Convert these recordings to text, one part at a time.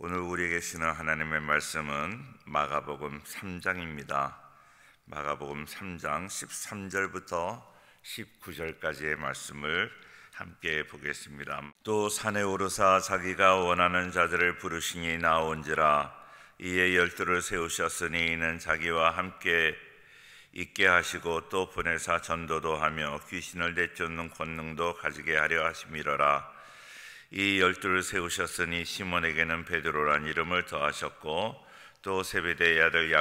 오늘 우리에게 주시는 하나님의 말씀은 마가복음 3장입니다. 마가복음 3장 13절부터 19절까지의 말씀을 함께 보겠습니다. 또 산에 오르사 자기가 원하는 자들을 부르시니 나온지라. 이에 12를 세우셨으니 이는 자기와 함께 있게 하시고 또 보내사 전도도 하며 귀신을 내쫓는 권능도 가지게 하려 하심이로라. 이 12를 세우셨으니 시몬에게는 베드로란 이름을 더하셨고 또 세베대의 아들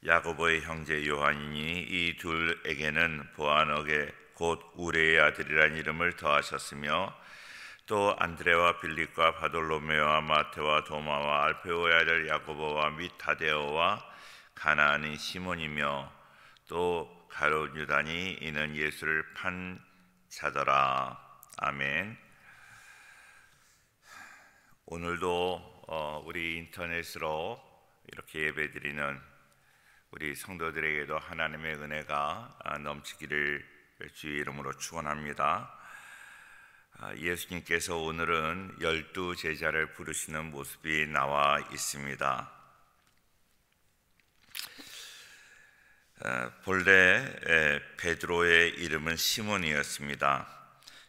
야고보의 형제 요한이니 이 둘에게는 보아너게 곧 우레의 아들이란 이름을 더하셨으며 또 안드레와 빌립과 바돌로메와 마테와 도마와 알페오의 아들 야고보와 및 타데오와 가나안인 시몬이며 또 가룟 유다니 이는 예수를 판 자더라. 아멘. 오늘도 우리 인터넷으로 이렇게 예배드리는 우리 성도들에게도 하나님의 은혜가 넘치기를 주의 이름으로 축원합니다. 예수님께서 오늘은 12 제자를 부르시는 모습이 나와 있습니다. 본래 베드로의 이름은 시몬이었습니다.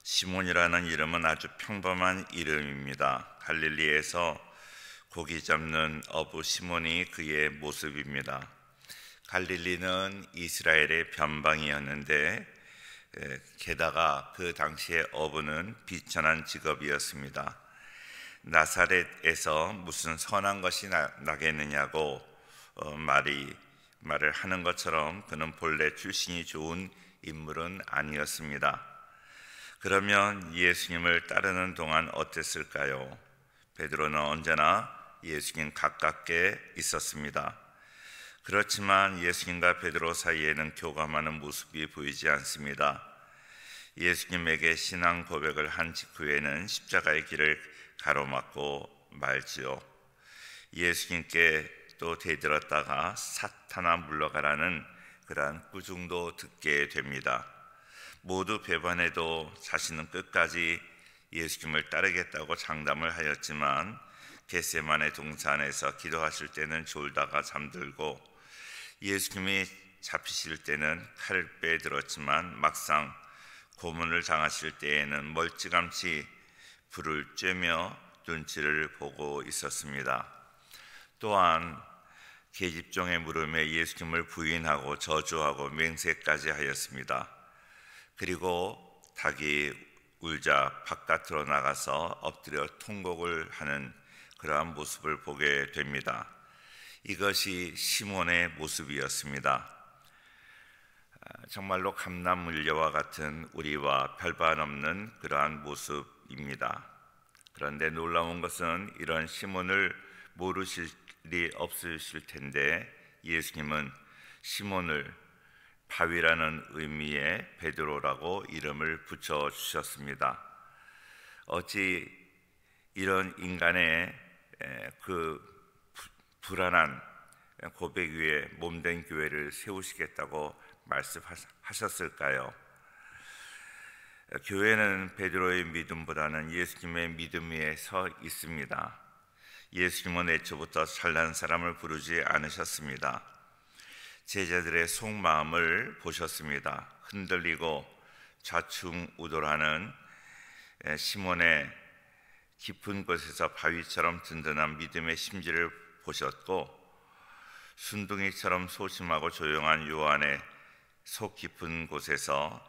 시몬이라는 이름은 아주 평범한 이름입니다. 갈릴리에서 고기 잡는 어부 시몬이 그의 모습입니다. 갈릴리는 이스라엘의 변방이었는데 게다가 그 당시의 어부는 비천한 직업이었습니다. 나사렛에서 무슨 선한 것이 나겠느냐고 말을 하는 것처럼 그는 본래 출신이 좋은 인물은 아니었습니다. 그러면 예수님을 따르는 동안 어땠을까요? 베드로는 언제나 예수님 가깝게 있었습니다. 그렇지만 예수님과 베드로 사이에는 교감하는 모습이 보이지 않습니다. 예수님에게 신앙 고백을 한 직후에는 십자가의 길을 가로막고 말지요. 예수님께 또 대들었다가 사탄아 물러가라는 그러한 꾸중도 듣게 됩니다. 모두 배반해도 자신은 끝까지 예수님을 따르겠다고 장담을 하였지만 겟세마네 동산에서 기도하실 때는 졸다가 잠들고 예수님이 잡히실 때는 칼을 빼들었지만 막상 고문을 당하실 때에는 멀찌감치 불을 쬐며 눈치를 보고 있었습니다. 또한 계집종의 물음에 예수님을 부인하고 저주하고 맹세까지 하였습니다. 그리고 닭이 울자 바깥으로 나가서 엎드려 통곡을 하는 그러한 모습을 보게 됩니다. 이것이 시몬의 모습이었습니다. 정말로 감람물려와 같은 우리와 별반 없는 그러한 모습입니다. 그런데 놀라운 것은 이런 시몬을 모르실 일이 없으실 텐데 예수님은 시몬을 바위라는 의미의 베드로라고 이름을 붙여주셨습니다. 어찌 이런 인간의 그 불안한 고백 위에 몸된 교회를 세우시겠다고 말씀하셨을까요? 교회는 베드로의 믿음보다는 예수님의 믿음 위에 서 있습니다. 예수님은 애초부터 잘난 사람을 부르지 않으셨습니다. 제자들의 속마음을 보셨습니다. 흔들리고 좌충우돌하는 시몬의 깊은 곳에서 바위처럼 든든한 믿음의 심지를 보셨고 순둥이처럼 소심하고 조용한 요한의 속 깊은 곳에서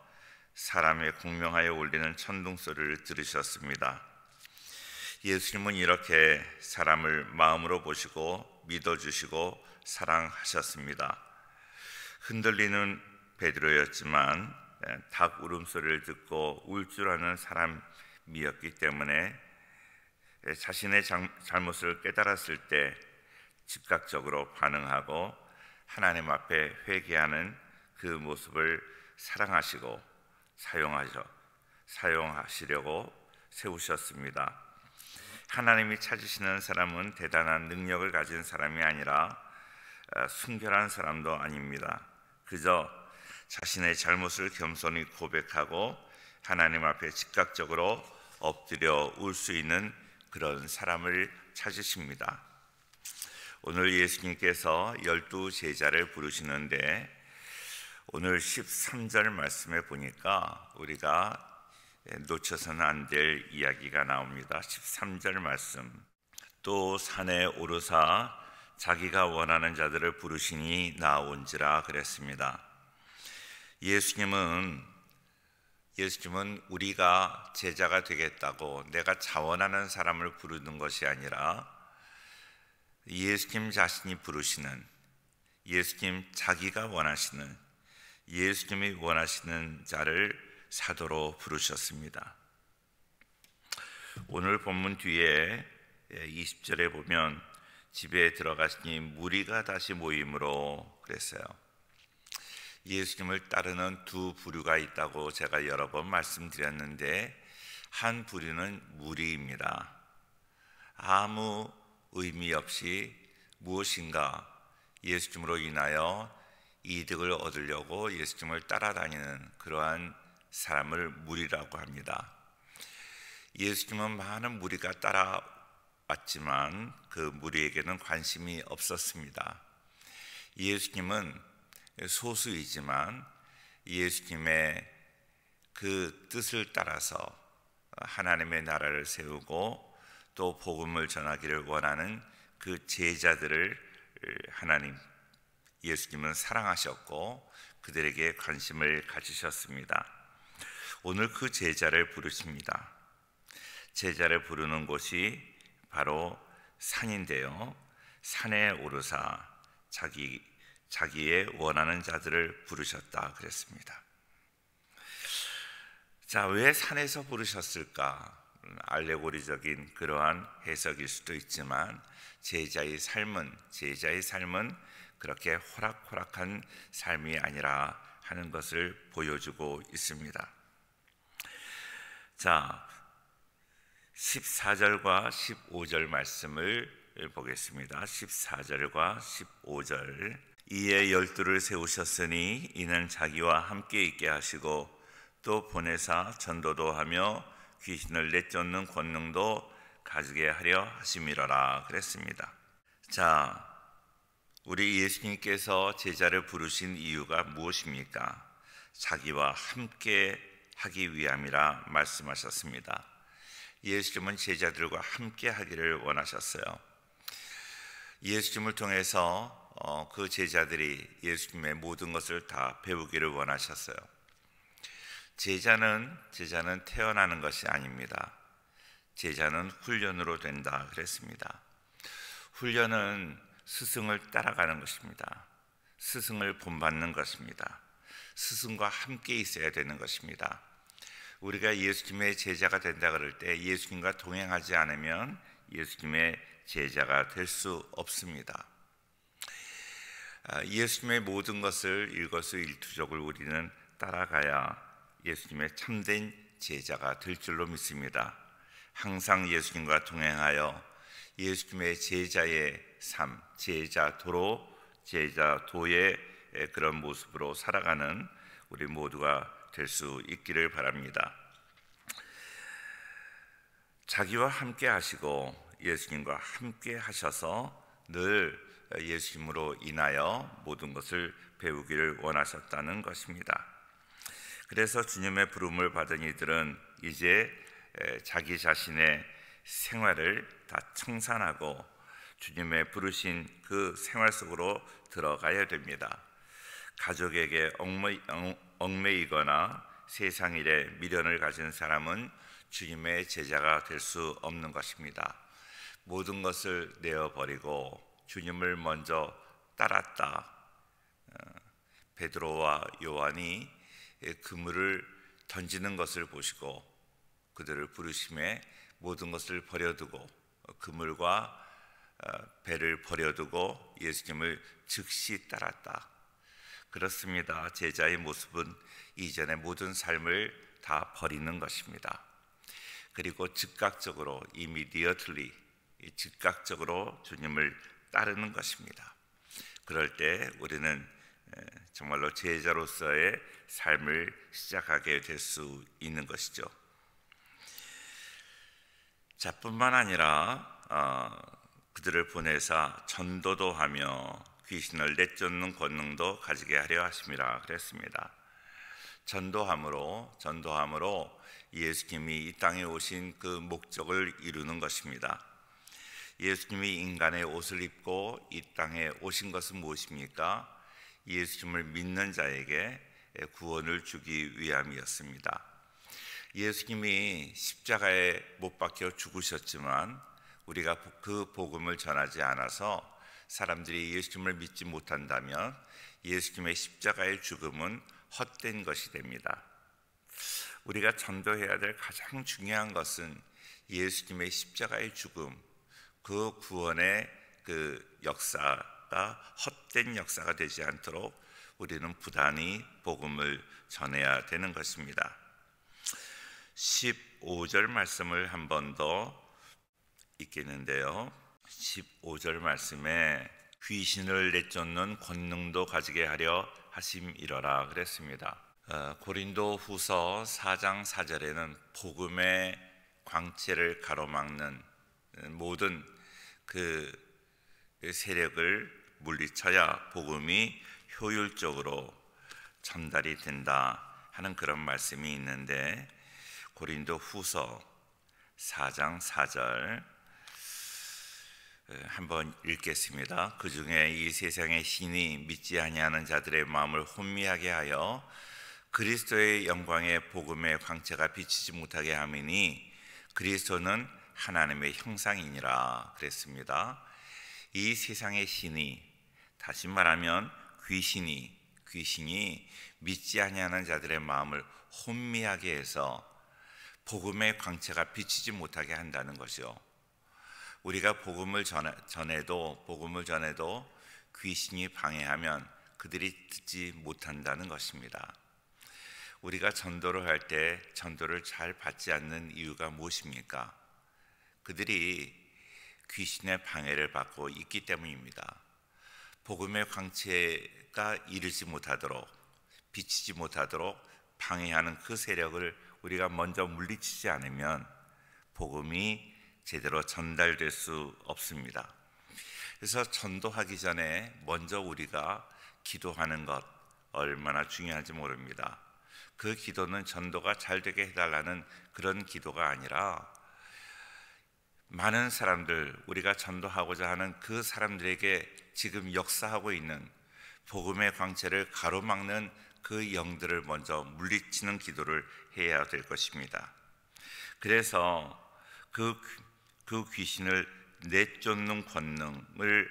사람의 공명하여 울리는 천둥소리를 들으셨습니다. 예수님은 이렇게 사람을 마음으로 보시고 믿어주시고 사랑하셨습니다. 흔들리는 베드로였지만 닭 울음소리를 듣고 울 줄 아는 사람이었기 때문에 자신의 잘못을 깨달았을 때 즉각적으로 반응하고 하나님 앞에 회개하는 그 모습을 사랑하시고 사용하시려고 세우셨습니다. 하나님이 찾으시는 사람은 대단한 능력을 가진 사람이 아니라 순결한 사람도 아닙니다. 그저 자신의 잘못을 겸손히 고백하고 하나님 앞에 즉각적으로 엎드려 울 수 있는 그런 사람을 찾으십니다. 오늘 예수님께서 12 제자를 부르시는데 오늘 13절 말씀에 보니까 우리가 놓쳐서는 안 될 이야기가 나옵니다. 13절 말씀. 또 산에 오르사 자기가 원하는 자들을 부르시니 나온지라 그랬습니다. 예수님은 우리가 제자가 되겠다고 내가 자원하는 사람을 부르는 것이 아니라 예수님 자신이 부르시는, 예수님 자기가 원하시는, 예수님이 원하시는 자를 사도로 부르셨습니다. 오늘 본문 뒤에 20절에 보면 집에 들어가시니 무리가 다시 모임으로 그랬어요. 예수님을 따르는 두 부류가 있다고 제가 여러 번 말씀드렸는데 한 부류는 무리입니다. 아무 의미 없이 무엇인가 예수님으로 인하여 이득을 얻으려고 예수님을 따라다니는 그러한 사람을 무리라고 합니다. 예수님은 많은 무리가 따라왔지만 그 무리에게는 관심이 없었습니다. 예수님은 소수이지만 예수님의 그 뜻을 따라서 하나님의 나라를 세우고 또 복음을 전하기를 원하는 그 제자들을 예수님은 사랑하셨고 그들에게 관심을 가지셨습니다. 오늘 그 제자를 부르십니다. 제자를 부르는 곳이 바로 산인데요. 산에 오르사 자기의 원하는 자들을 부르셨다 그랬습니다. 자, 왜 산에서 부르셨을까? 알레고리적인 그러한 해석일 수도 있지만 제자의 삶은 그렇게 호락호락한 삶이 아니라 하는 것을 보여주고 있습니다. 자, 14절과 15절 말씀을 보겠습니다. 14절과 15절. 이에 12를 세우셨으니 이는 자기와 함께 있게 하시고 또 보내사 전도도 하며 귀신을 내쫓는 권능도 가지게 하려 하심이로라 그랬습니다. 자, 우리 예수님께서 제자를 부르신 이유가 무엇입니까? 자기와 함께 하기 위함이라 말씀하셨습니다. 예수님은 제자들과 함께 하기를 원하셨어요. 예수님을 통해서 그 제자들이 예수님의 모든 것을 다 배우기를 원하셨어요. 제자는 태어나는 것이 아닙니다. 제자는 훈련으로 된다 그랬습니다. 훈련은 스승을 따라가는 것입니다. 스승을 본받는 것입니다. 스승과 함께 있어야 되는 것입니다. 우리가 예수님의 제자가 된다 그럴 때 예수님과 동행하지 않으면 예수님의 제자가 될 수 없습니다. 예수님의 모든 것을 일거수일투족을 우리는 따라가야 예수님의 참된 제자가 될 줄로 믿습니다. 항상 예수님과 동행하여 예수님의 제자의 삶, 제자도의 그런 모습으로 살아가는 우리 모두가 될 수 있기를 바랍니다. 자기와 함께 하시고 예수님과 함께 하셔서 늘 예수님으로 인하여 모든 것을 배우기를 원하셨다는 것입니다. 그래서 주님의 부름을 받은 이들은 이제 자기 자신의 생활을 다 청산하고 주님의 부르신 그 생활 속으로 들어가야 됩니다. 가족에게 얽매이거나 세상 일에 미련을 가진 사람은 주님의 제자가 될 수 없는 것입니다. 모든 것을 내어버리고 주님을 먼저 따랐다. 베드로와 요한이 그물을 던지는 것을 보시고 그들을 부르심에 모든 것을 버려두고 그물과 배를 버려두고 예수님을 즉시 따랐다. 그렇습니다. 제자의 모습은 이전의 모든 삶을 다 버리는 것입니다. 그리고 즉각적으로 즉각적으로 주님을 따르는 것입니다. 그럴 때 우리는 정말로 제자로서의 삶을 시작하게 될 수 있는 것이죠. 자, 뿐만 아니라 그들을 보내사 전도도 하며 귀신을 내쫓는 권능도 가지게 하려 하심이라 그랬습니다. 전도함으로 예수님이 이 땅에 오신 그 목적을 이루는 것입니다. 예수님이 인간의 옷을 입고 이 땅에 오신 것은 무엇입니까? 예수님을 믿는 자에게 구원을 주기 위함이었습니다. 예수님이 십자가에 못 박혀 죽으셨지만 우리가 그 복음을 전하지 않아서 사람들이 예수님을 믿지 못한다면 예수님의 십자가의 죽음은 헛된 것이 됩니다. 우리가 전도해야 될 가장 중요한 것은 예수님의 십자가의 죽음, 그 구원의 그 역사가 헛된 역사가 되지 않도록 우리는 부단히 복음을 전해야 되는 것입니다. 15절 말씀을 한 번 더 읽겠는데요. 15절 말씀에 귀신을 내쫓는 권능도 가지게 하려 하심이러라 그랬습니다. 고린도 후서 4장 4절에는 복음의 광채를 가로막는 모든 그 세력을 물리쳐야 복음이 효율적으로 전달이 된다 하는 그런 말씀이 있는데, 고린도 후서 4장 4절 한번 읽겠습니다. 그 중에 이 세상의 신이 믿지 아니하는 자들의 마음을 혼미하게 하여 그리스도의 영광의 복음의 광채가 비치지 못하게 함이니 그리스도는 하나님의 형상이니라 그랬습니다. 이 세상의 신이, 다시 말하면 귀신이 믿지 아니하는 자들의 마음을 혼미하게 해서 복음의 광채가 비치지 못하게 한다는 것이요. 우리가 복음을 전해도 귀신이 방해하면 그들이 듣지 못한다는 것입니다. 우리가 전도를 할 때 전도를 잘 받지 않는 이유가 무엇입니까? 그들이 귀신의 방해를 받고 있기 때문입니다. 복음의 광채가 이르지 못하도록, 비치지 못하도록 방해하는 그 세력을 우리가 먼저 물리치지 않으면 복음이 제대로 전달될 수 없습니다. 그래서 전도하기 전에 먼저 우리가 기도하는 것 얼마나 중요한지 모릅니다. 그 기도는 전도가 잘 되게 해달라는 그런 기도가 아니라 많은 사람들, 우리가 전도하고자 하는 그 사람들에게 지금 역사하고 있는 복음의 광채를 가로막는 그 영들을 먼저 물리치는 기도를 해야 될 것입니다. 그래서 그 귀신을 내쫓는 권능을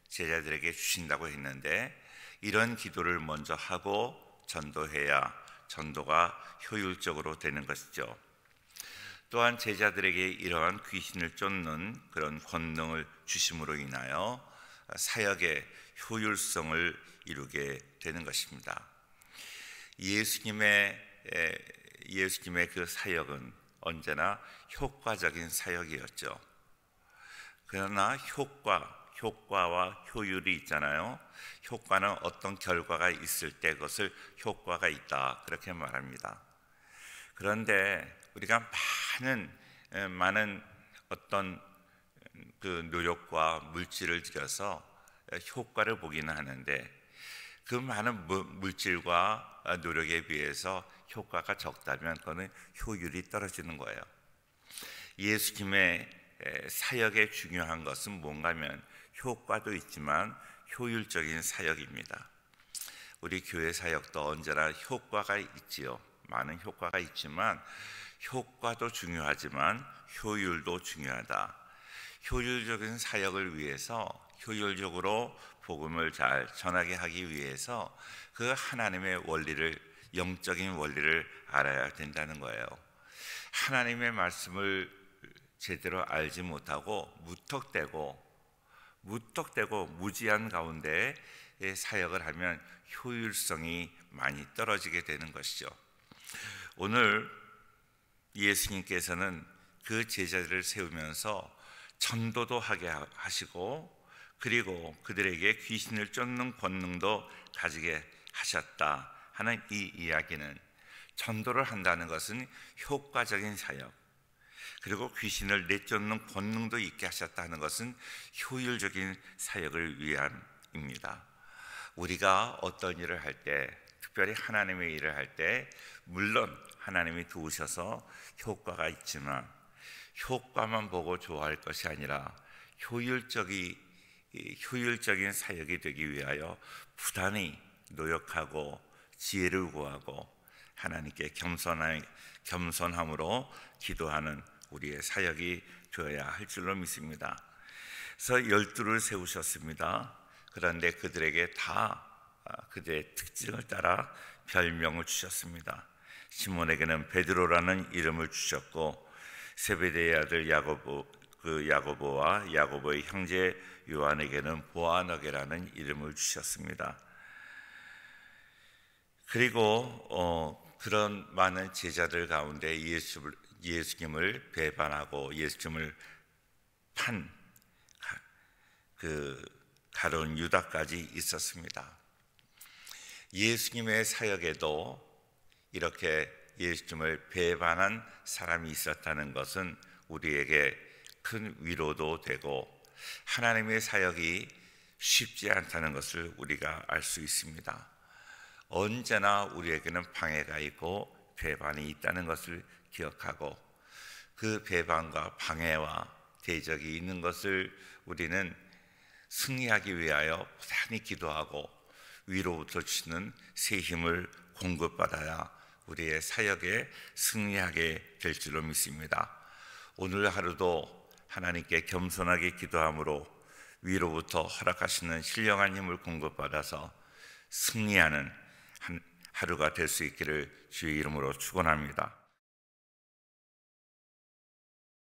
제자들에게 주신다고 했는데, 이런 기도를 먼저 하고 전도해야 전도가 효율적으로 되는 것이죠. 또한 제자들에게 이러한 귀신을 쫓는 그런 권능을 주심으로 인하여 사역의 효율성을 이루게 되는 것입니다. 예수님의 그 사역은 언제나 효과적인 사역이었죠. 그러나 효과와 효율이 있잖아요. 효과는 어떤 결과가 있을 때 그것을 효과가 있다, 그렇게 말합니다. 그런데 우리가 많은 어떤 그 노력과 물질을 들여서 효과를 보기는 하는데, 그 많은 물질과 노력에 비해서 효과가 적다면 그거는 효율이 떨어지는 거예요. 예수님의 사역에 중요한 것은 뭔가 하면 효과도 있지만 효율적인 사역입니다. 우리 교회 사역도 언제나 효과가 있지요. 많은 효과가 있지만 효과도 중요하지만 효율도 중요하다. 효율적인 사역을 위해서, 효율적으로 복음을 잘 전하게 하기 위해서 그 하나님의 원리를, 영적인 원리를 알아야 된다는 거예요. 하나님의 말씀을 제대로 알지 못하고 무턱대고 무지한 가운데 사역을 하면 효율성이 많이 떨어지게 되는 것이죠. 오늘 예수님께서는 그 제자들을 세우면서 전도도 하게 하시고, 그리고 그들에게 귀신을 쫓는 권능도 가지게 하셨다 하는 이 이야기는, 전도를 한다는 것은 효과적인 사역, 그리고 귀신을 내쫓는 권능도 있게 하셨다는 것은 효율적인 사역을 위함입니다. 우리가 어떤 일을 할 때, 특별히 하나님의 일을 할 때 물론 하나님이 도우셔서 효과가 있지만 효과만 보고 좋아할 것이 아니라 효율적인 사역이 되기 위하여 부단히 노력하고 지혜를 구하고 하나님께 겸손함으로 기도하는 우리의 사역이 되어야 할 줄로 믿습니다. 그래서 12를 세우셨습니다. 그런데 그들에게 다 그들의 특징을 따라 별명을 주셨습니다. 시몬에게는 베드로라는 이름을 주셨고, 세베대의 아들 야고보와 야고보의 형제 요한에게는 보아너게라는 이름을 주셨습니다. 그리고 그런 많은 제자들 가운데 예수님을 배반하고 예수님을 판 그 가룟 유다까지 있었습니다. 예수님의 사역에도 이렇게 예수님을 배반한 사람이 있었다는 것은 우리에게 큰 위로도 되고 하나님의 사역이 쉽지 않다는 것을 우리가 알 수 있습니다. 언제나 우리에게는 방해가 있고 배반이 있다는 것을 기억하고 그 배반과 방해와 대적이 있는 것을 우리는 승리하기 위하여 부단히 기도하고 위로부터 주시는 새 힘을 공급받아야 우리의 사역에 승리하게 될 줄로 믿습니다. 오늘 하루도 하나님께 겸손하게 기도함으로 위로부터 허락하시는 신령한 힘을 공급받아서 승리하는 하루가 될 수 있기를 주의 이름으로 축원합니다.